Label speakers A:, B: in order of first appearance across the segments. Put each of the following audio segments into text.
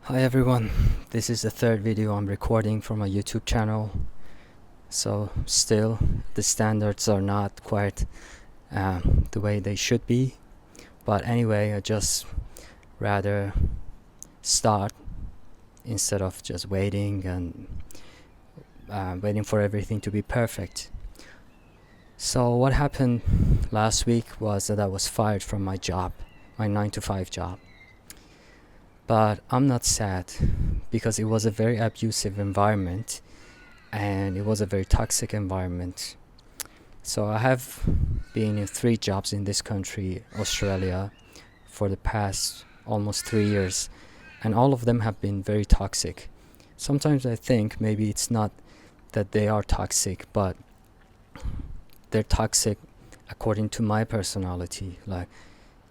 A: Hi everyone, this is the third video I'm recording for my YouTube channel. So still the standards are not quite the way they should be, but anyway, I just rather start instead of just waiting and waiting for everything to be perfect. So what happened last week was that I was fired from my job, my 9 to 5 job. But I'm not sad because it was a very abusive environment and it was a very toxic environment. So I have been in 3 jobs in this country, Australia, for the past almost 3 years, and all of them have been very toxic. Sometimes I think maybe it's not that they are toxic, but they're toxic according to my personality. Like,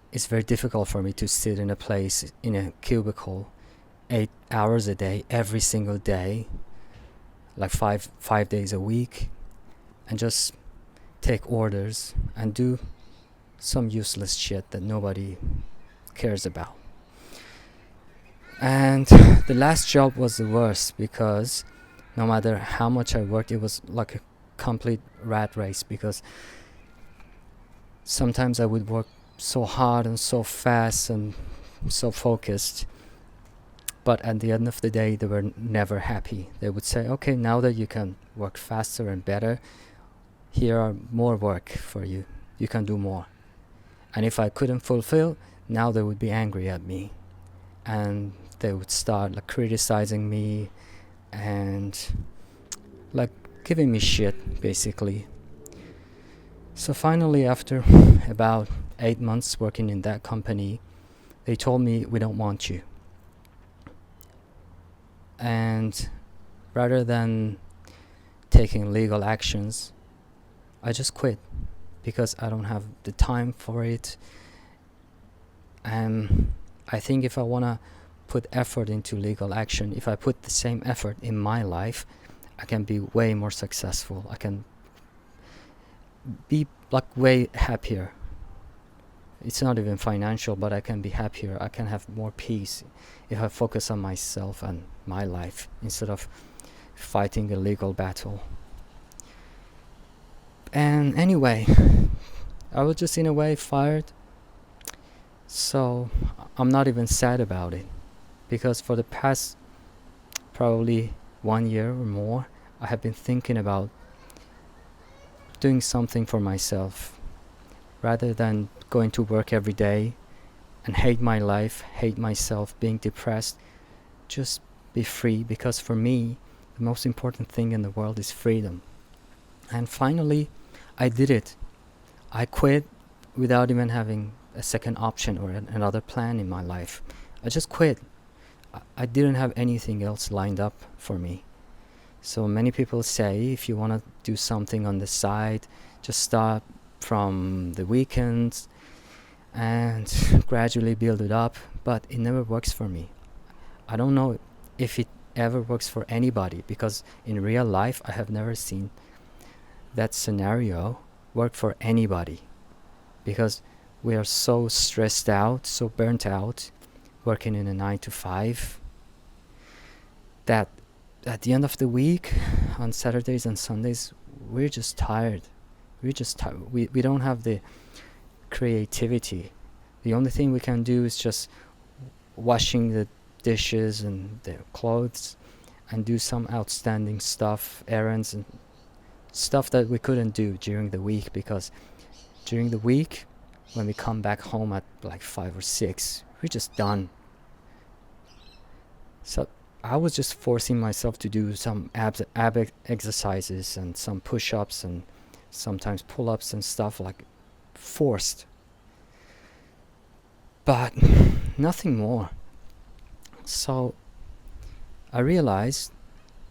A: it's very difficult for me to sit in a place, in a cubicle, 8 hours a day, every single day, like five days a week, and just take orders and do some useless shit that nobody cares about. And the last job was the worst because no matter how much I worked, it was like a complete rat race, because sometimes I would work so hard and so fast and so focused, but at the end of the day they were never happy. They would say, okay, now that you can work faster and better, here are more work for you, you can do more. And if I couldn't fulfill, now they would be angry at me and they would start like criticizing me and like giving me shit basically. So finally, after about 8 months working in that company, they told me, we don't want you. And rather than taking legal actions, I just quit because I don't have the time for it. And I think if I want to put effort into legal action, if I put the same effort in my life, I can be way more successful. I can be like way happier. It's not even financial, but I can be happier. I can have more peace if I focus on myself and my life instead of fighting a legal battle. And anyway, I was just in a way fired. So I'm not even sad about it, because for the past probably 1 year or more, I have been thinking about doing something for myself rather than going to work every day and hate my life, hate myself, being depressed. Just be free, because for me the most important thing in the world is freedom. And finally I did it. I quit without even having a second option or another plan in my life. I just quit. I didn't have anything else lined up for me. So many people say if you want to do something on the side, just start from the weekends and gradually build it up, but it never works for me. I don't know if it ever works for anybody, because in real life I have never seen that scenario work for anybody, because we are so stressed out, so burnt out working in a 9 to 5, that at the end of the week, on Saturdays and Sundays, we're just tired. We don't have the creativity. The only thing we can do is just washing the dishes and the clothes and do some outstanding stuff, errands and stuff that we couldn't do during the week, because during the week when we come back home at like 5 or 6, we're just done. So I was just forcing myself to do some ab exercises and some push-ups and sometimes pull-ups and stuff, like forced, but nothing more. So I realized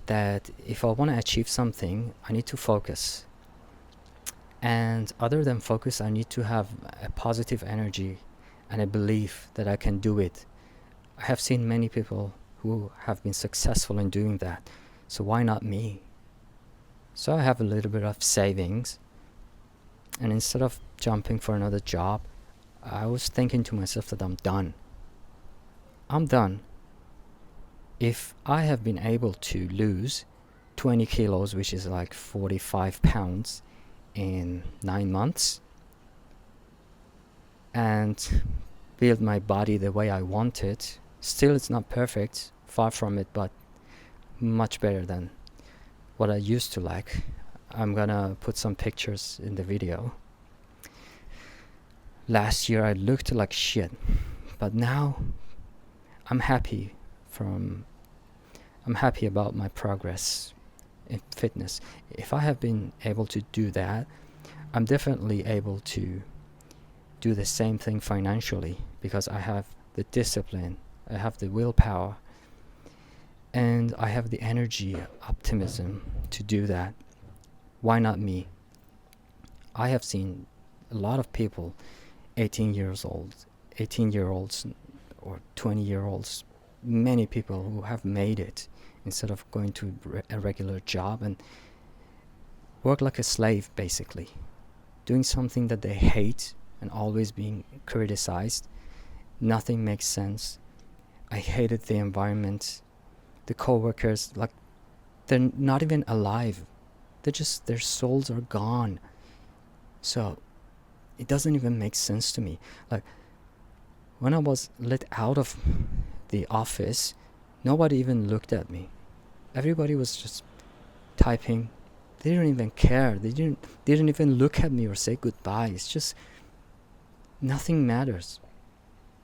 A: that if I want to achieve something, I need to focus. And other than focus, I need to have a positive energy and a belief that I can do it. I have seen many people who have been successful in doing that, so why not me? So I have a little bit of savings, and instead of jumping for another job, I was thinking to myself that I'm done. if I have been able to lose 20 kilos, which is like 45 pounds in 9 months, and build my body the way I want it, still it's not perfect, far from it, but much better than what I used to like. I'm gonna put some pictures in the video. Last year I looked like shit, but now I'm happy about my progress in fitness. If I have been able to do that, I'm definitely able to do the same thing financially, because I have the discipline, I have the willpower, and I have the energy, optimism to do that. Why not me? I have seen a lot of people, 18-year-olds or 20-year-olds, many people who have made it instead of going to a regular job and work like a slave, basically, doing something that they hate and always being criticized. Nothing makes sense. I hated the environment. The co-workers, like, they're not even alive. Their souls are gone. So it doesn't even make sense to me. Like, when I was let out of the office, nobody even looked at me. Everybody was just typing. They didn't even care. They didn't even look at me or say goodbye. It's just nothing matters.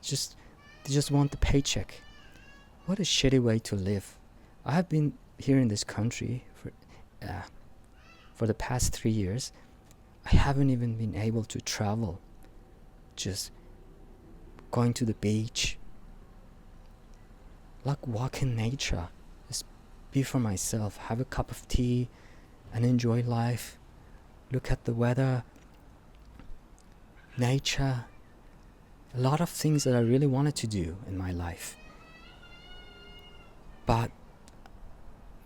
A: They just want the paycheck. What a shitty way to live. I have been here in this country for the past 3 years. I haven't even been able to travel. Just going to the beach, like walk in nature, just be for myself, have a cup of tea and enjoy life, look at the weather, nature, a lot of things that I really wanted to do in my life. But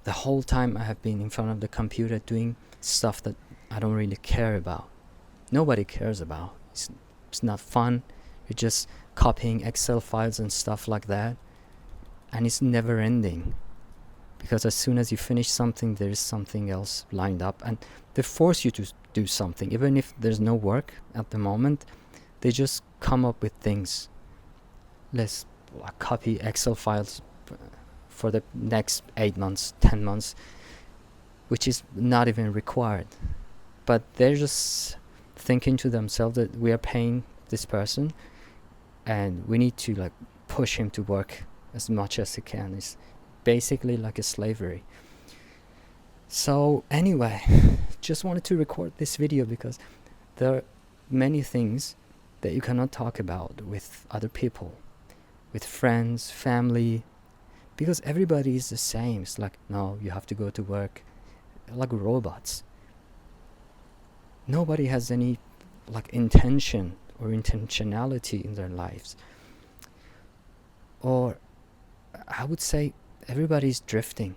A: the whole time I have been in front of the computer doing stuff that I don't really care about. Nobody cares about. It's not fun. You're just copying Excel files and stuff like that. And it's never ending. Because as soon as you finish something, there's something else lined up. And they force you to do something. Even if there's no work at the moment, they just come up with things. Let's copy Excel files for the next 8 months, 10 months, which is not even required. But they're just thinking to themselves that we are paying this person and we need to push him to work as much as he can. It's basically like a slavery. So anyway, just wanted to record this video because there are many things that you cannot talk about with other people, with friends, family, because everybody is the same. It's like, no, you have to go to work, like robots. Nobody has any intention or intentionality in their lives. Or I would say everybody's drifting.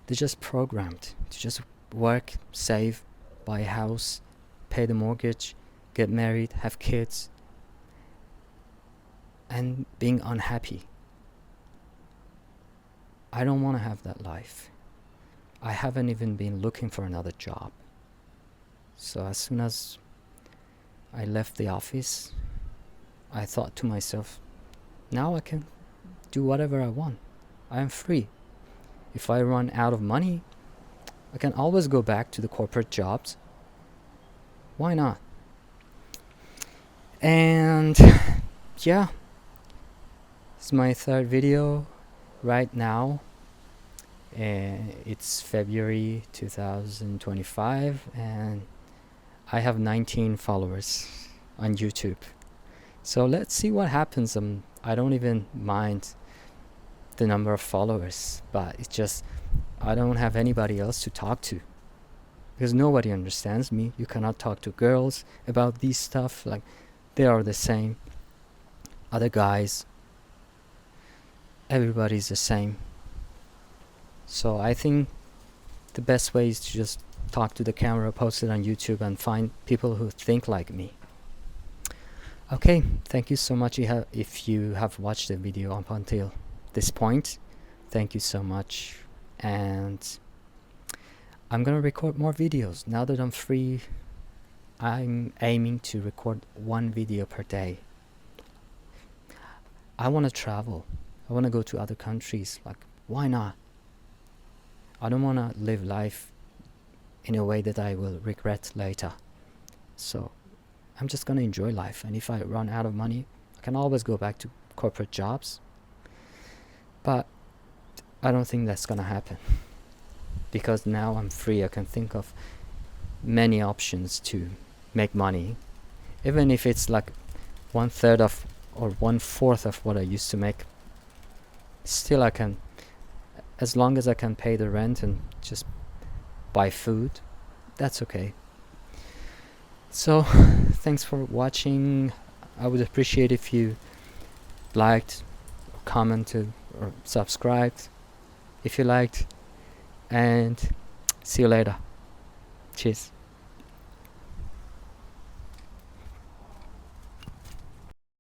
A: They're just programmed to just work, save, buy a house, pay the mortgage, get married, have kids, and being unhappy. I don't want to have that life. I haven't even been looking for another job. So as soon as I left the office, I thought to myself, now I can do whatever I want. I am free. If I run out of money, I can always go back to the corporate jobs. Why not? And yeah, it's my third video right now. It's February 2025 and I have 19 followers on YouTube. So let's see what happens. I don't even mind the number of followers, but it's just I don't have anybody else to talk to because nobody understands me. You cannot talk to girls about these stuff, like they are the same. Other guys, everybody's the same. So I think the best way is to just talk to the camera, post it on YouTube, and find people who think like me. Okay, thank you so much if you have watched the video up until this point. Thank you so much. And I'm gonna record more videos. Now that I'm free, I'm aiming to record one video per day. I want to travel. I want to go to other countries. Like, why not? I don't want to live life in a way that I will regret later. So I'm just gonna enjoy life, and if I run out of money, I can always go back to corporate jobs. But I don't think that's gonna happen, because now I'm free. I can think of many options to make money, even if it's like 1/3 of or 1/4 of what I used to make. Still, I can, as long as I can pay the rent and just buy food, that's okay. So thanks for watching. I would appreciate if you liked, or commented, or subscribed if you liked, and see you later. Cheers.